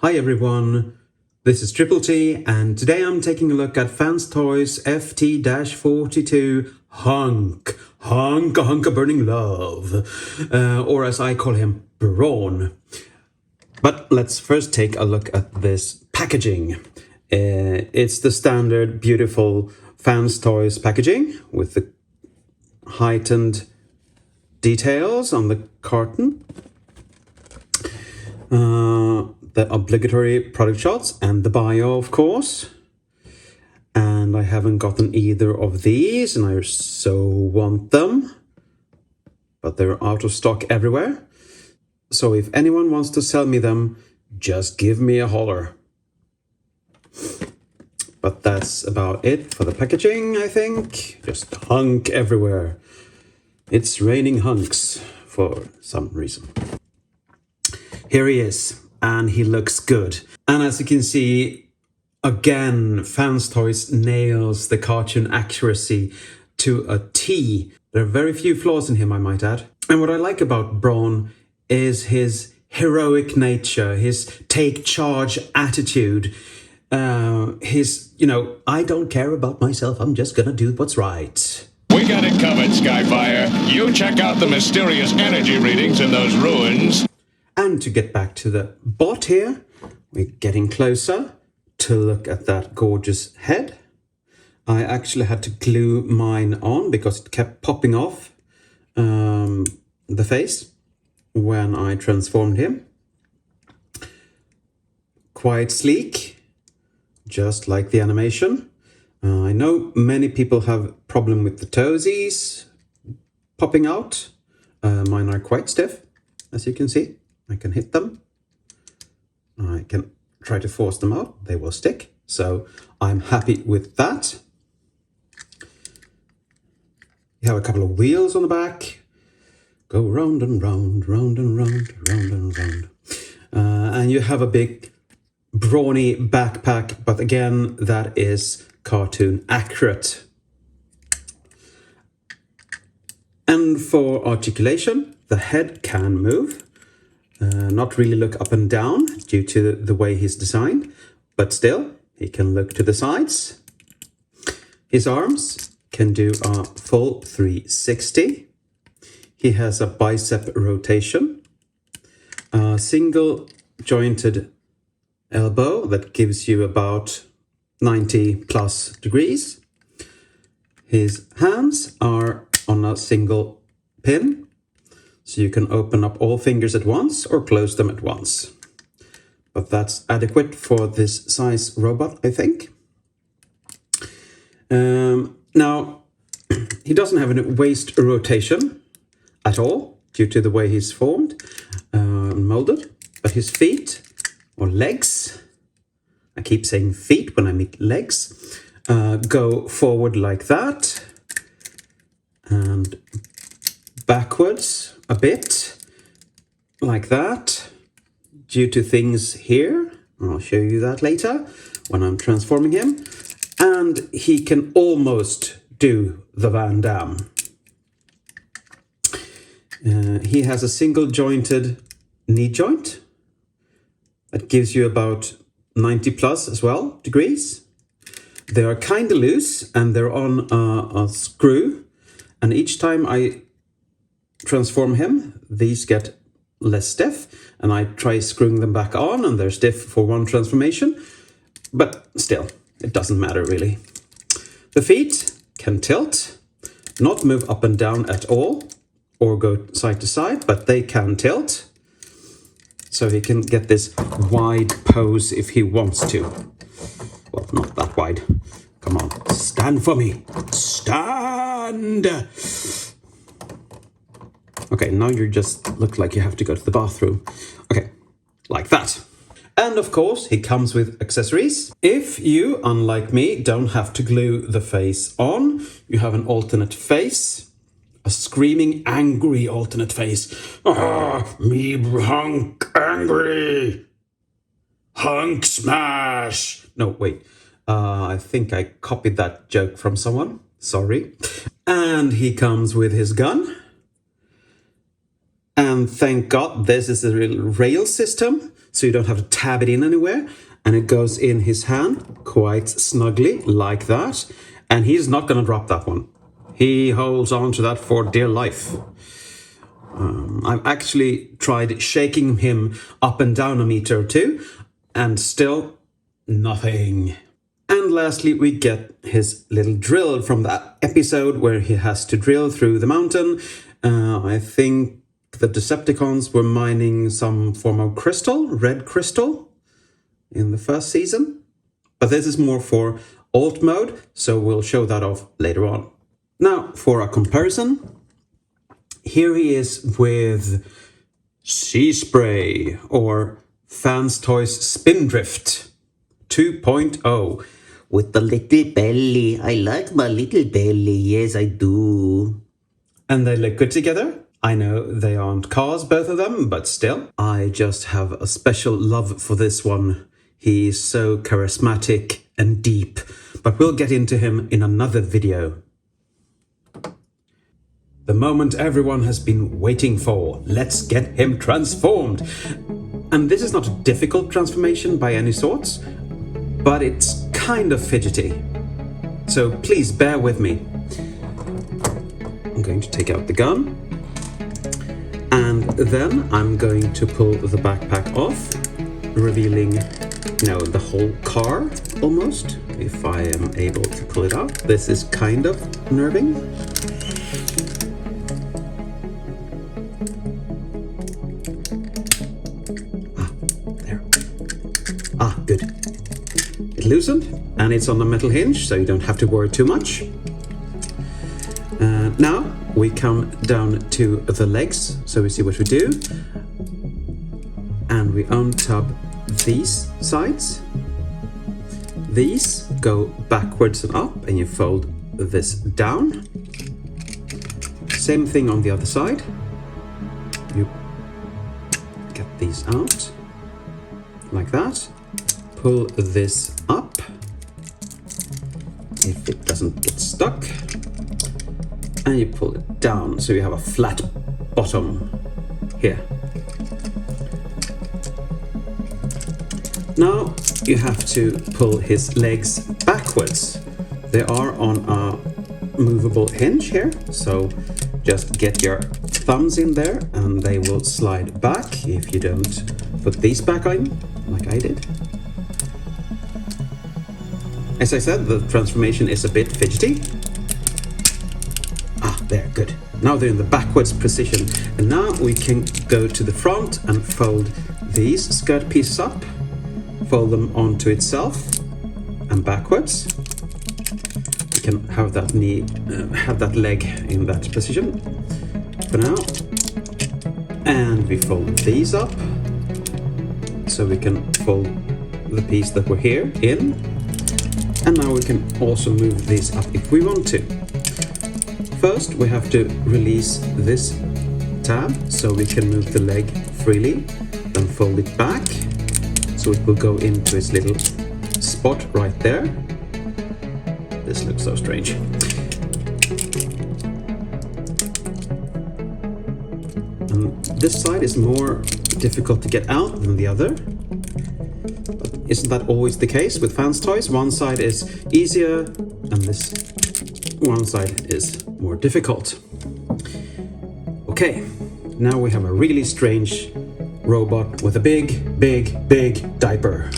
Hi everyone, this is Triple T, and today I'm taking a look at Fanstoys FT-42 Hunk. Hunk, a hunk of burning love. Or as I call him, Brawn. But let's first take a look at this packaging. It's the standard beautiful Fanstoys packaging with the heightened details on the carton. The obligatory product shots and the bio, of course. And I haven't gotten either of these, and I so want them. But they're out of stock everywhere. So if anyone wants to sell me them, just give me a holler. But that's about it for the packaging, I think. Just hunk everywhere. It's raining hunks for some reason. Here he is, and he looks good. And as you can see, again, Fanstoys nails the cartoon accuracy to a T. There are very few flaws in him, I might add. And what I like about Brawn is his heroic nature, his take charge attitude, his, I don't care about myself, I'm just gonna do what's right. We got it covered, Skyfire. You check out the mysterious energy readings in those ruins. And to get back to the bot here, we're getting closer to look at that gorgeous head. I actually had to glue mine on because it kept popping off the face when I transformed him. Quite sleek, just like the animation. I know many people have problem with the toesies popping out. Mine are quite stiff, as you can see. I can hit them. I can try to force them out. They will stick. So I'm happy with that. You have a couple of wheels on the back. Go round and round, round and round, round and round. And you have a big brawny backpack. But again, that is cartoon accurate. And for articulation, the head can move. Not really look up and down due to the way he's designed, but still, he can look to the sides. His arms can do a full 360. He has a bicep rotation, a single jointed elbow that gives you about 90 plus degrees. His hands are on a single pin. So you can open up all fingers at once or close them at once. But that's adequate for this size robot, I think. Now, he doesn't have any waist rotation at all due to the way he's formed and molded. But his feet or legs, I keep saying feet when I mean legs, go forward like that and backwards a bit, like that, due to things here. I'll show you that later when I'm transforming him. And he can almost do the Van Damme. He has a single jointed knee joint that gives you about 90 plus as well degrees. They are kind of loose and they're on a screw. And each time I transform him, these get less stiff, and I try screwing them back on and they're stiff for one transformation, but still, it doesn't matter really. The feet can tilt, not move up and down at all, or go side to side, but they can tilt. So he can get this wide pose if he wants to. Well, not that wide. Come on, stand for me. Stand! Okay, now you just look like you have to go to the bathroom. Okay, like that. And of course, he comes with accessories. If you, unlike me, don't have to glue the face on, you have an alternate face. A screaming, angry alternate face. Ah, me hunk angry. Hunk smash. No, wait. I think I copied that joke from someone. Sorry. And he comes with his gun. And thank God this is a real rail system, so you don't have to tab it in anywhere. And it goes in his hand quite snugly, like that. And he's not going to drop that one. He holds on to that for dear life. I've actually tried shaking him up and down a meter or two, and still nothing. And lastly, we get his little drill from that episode where he has to drill through the mountain. I think the Decepticons were mining some form of crystal, red crystal, in the first season. But this is more for alt mode, so we'll show that off later on. Now, for a comparison, here he is with Sea Spray or Fanstoys Spindrift 2.0. With the little belly. I like my little belly. Yes, I do. And they look good together. I know they aren't cars, both of them, but still. I just have a special love for this one. He's so charismatic and deep, but we'll get into him in another video. The moment everyone has been waiting for. Let's get him transformed. And this is not a difficult transformation by any sorts, but it's kind of fidgety. So please bear with me. I'm going to take out the gun. And then I'm going to pull the backpack off, revealing, the whole car almost, if I am able to pull it out. This is kind of unnerving. Good. It loosened, and it's on the metal hinge, so you don't have to worry too much. Now we come down to the legs, so we see what we do. And we untub these sides. These go backwards and up, and you fold this down. Same thing on the other side. You get these out, like that. Pull this up, if it doesn't get stuck, and you pull it down so you have a flat bottom here. Now you have to pull his legs backwards. They are on a movable hinge here, so just get your thumbs in there and they will slide back if you don't put these back on like I did. As I said, the transformation is a bit fidgety. There, good. Now they're in the backwards position. And now we can go to the front and fold these skirt pieces up, fold them onto itself and backwards. We can have that have that leg in that position for now. And we fold these up, so we can fold the piece that were here in. And now we can also move these up if we want to. First, we have to release this tab so we can move the leg freely, then fold it back so it will go into its little spot right there. This looks so strange. And this side is more difficult to get out than the other. Isn't that always the case with Fanstoys? One side is easier and this one side is more difficult. Okay, now we have a really strange robot with a big diaper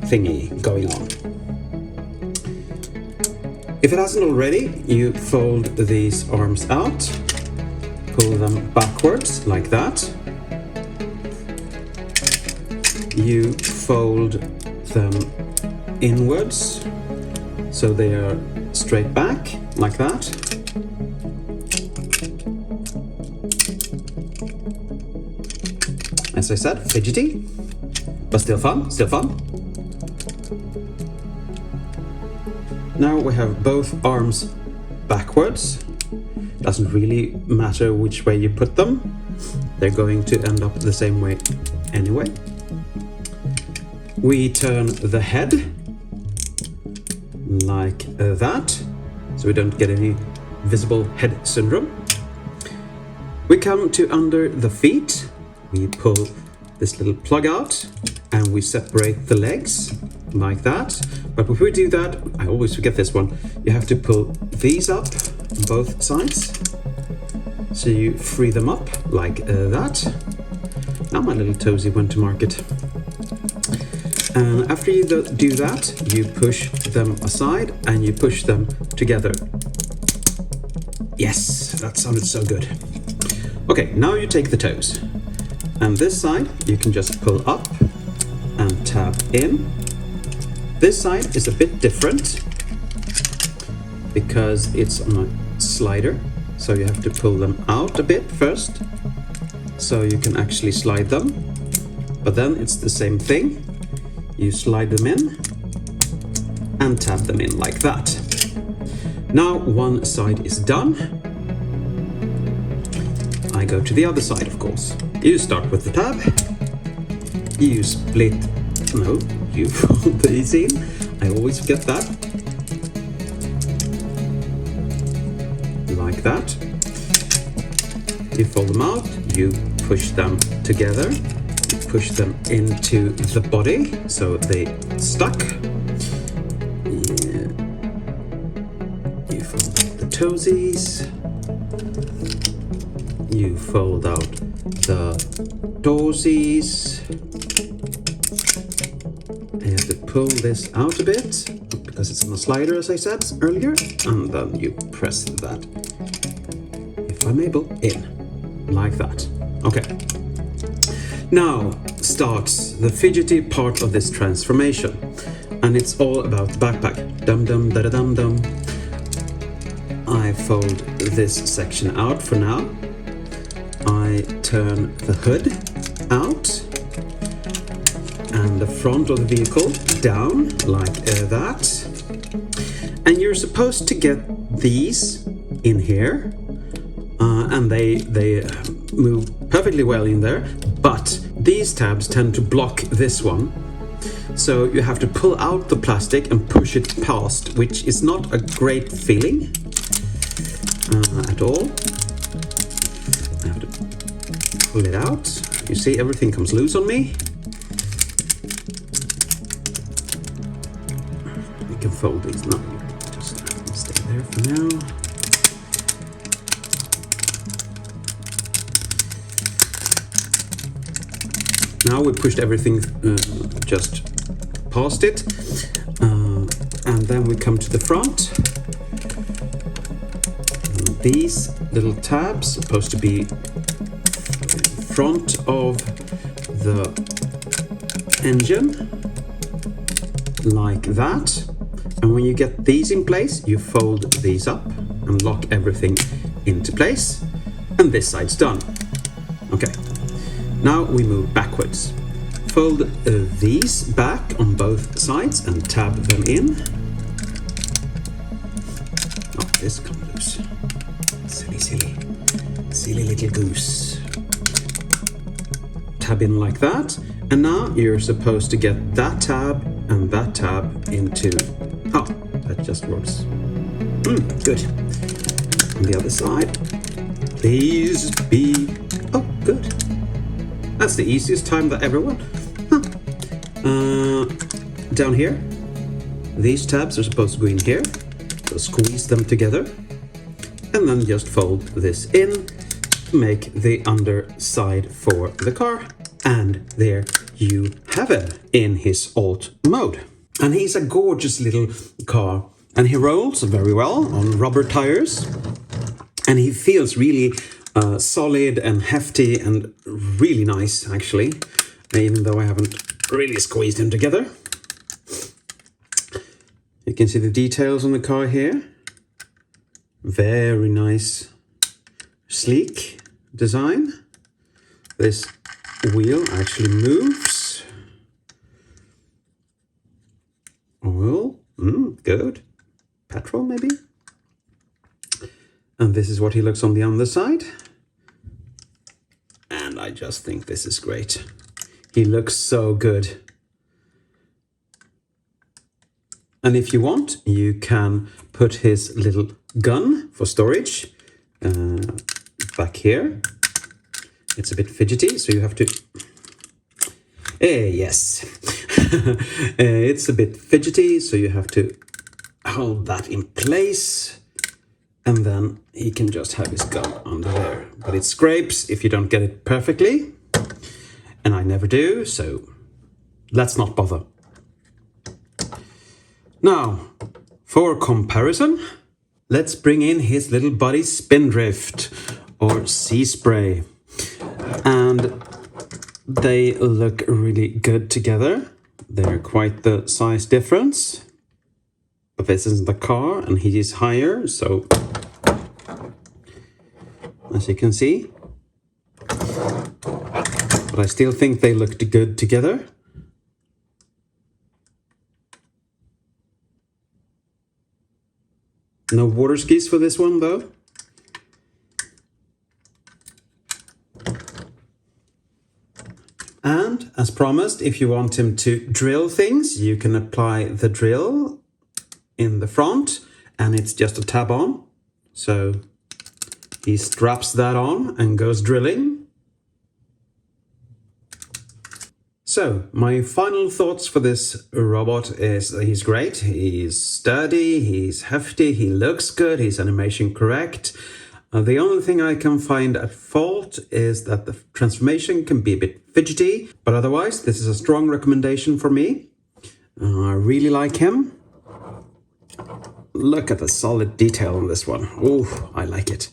thingy going on. If it hasn't already, you fold these arms out, pull them backwards like that. You fold them inwards so they are straight back like that. As I said, fidgety, but still fun, Now we have both arms backwards. Doesn't really matter which way you put them. They're going to end up the same way anyway. We turn the head like that, so we don't get any visible head syndrome. We come to under the feet. We pull this little plug out and we separate the legs like that. But before we do that, I always forget this one. You have to pull these up on both sides. So you free them up like that. Now my little toesy went to market. And after you do that, you push them aside and you push them together. Yes, that sounded so good. Okay, now you take the toes. And this side, you can just pull up and tab in. This side is a bit different because it's on a slider. So you have to pull them out a bit first, so you can actually slide them. But then it's the same thing. You slide them in and tab them in like that. Now one side is done. I go to the other side, of course. You start with the tab. You split, no, you fold these in. I always forget that. Like that. You fold them out, you push them together, you push them into the body so they stuck. Yeah. You fold out the toesies, you fold out the doorsies. You have to pull this out a bit because it's on a slider, as I said earlier, and then you press that, if I'm able, in. Like that. Okay. Now starts the fidgety part of this transformation. And it's all about the backpack. Dum dum da da dum dum. I fold this section out for now. I turn the hood out. And the front of the vehicle down like that. And you're supposed to get these in here. And they move perfectly well in there, but these tabs tend to block this one. So you have to pull out the plastic and push it past, which is not a great feeling at all. I have to pull it out. You see, everything comes loose on me. You can fold these. No, you can just stay there for now. Now we pushed everything just past it, and then we come to the front. And these little tabs are supposed to be in front of the engine, like that. And when you get these in place, you fold these up and lock everything into place. And this side's done. Okay. Now we move backwards. Fold these back on both sides and tab them in. Oh, this comes loose. Silly little goose. Tab in like that. And now you're supposed to get that tab and that tab into... Oh, that just works. Good. On the other side. Please be... Oh, good. That's the easiest time that ever won. Down here, these tabs are supposed to go in here. So squeeze them together. And then just fold this in to make the underside for the car. And there you have him in his alt mode. And he's a gorgeous little car. And he rolls very well on rubber tires. And he feels really solid and hefty and really nice, actually, even though I haven't really squeezed him together. You can see the details on the car here. Very nice, sleek design. This wheel actually moves. Oil, good. Petrol, maybe? And this is what he looks on the underside. And I just think this is great. He looks so good. And if you want, you can put his little gun for storage back here. It's a bit fidgety, so you have to Yes. It's a bit fidgety, so you have to hold that in place. And then he can just have his gun under there. But it scrapes if you don't get it perfectly. And I never do, so let's not bother. Now, for comparison, let's bring in his little buddy Spindrift, or Sea Spray. And they look really good together. They're quite the size difference. But this is the car and he is higher, so as you can see. But I still think they looked good together. No water skis for this one though. And as promised, if you want him to drill things, you can apply the drill in the front and it's just a tab on. So he straps that on and goes drilling. So my final thoughts for this robot is that he's great. He's sturdy, he's hefty, he looks good, he's animation correct. The only thing I can find at fault is that the transformation can be a bit fidgety, but otherwise this is a strong recommendation for me. I really like him. Look at the solid detail on this one. Oh, I like it.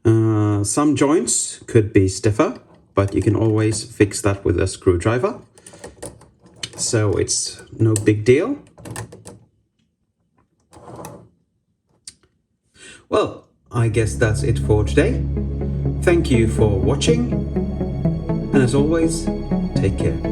Some joints could be stiffer, but you can always fix that with a screwdriver. So it's no big deal. Well, I guess that's it for today. Thank you for watching. And as always, take care.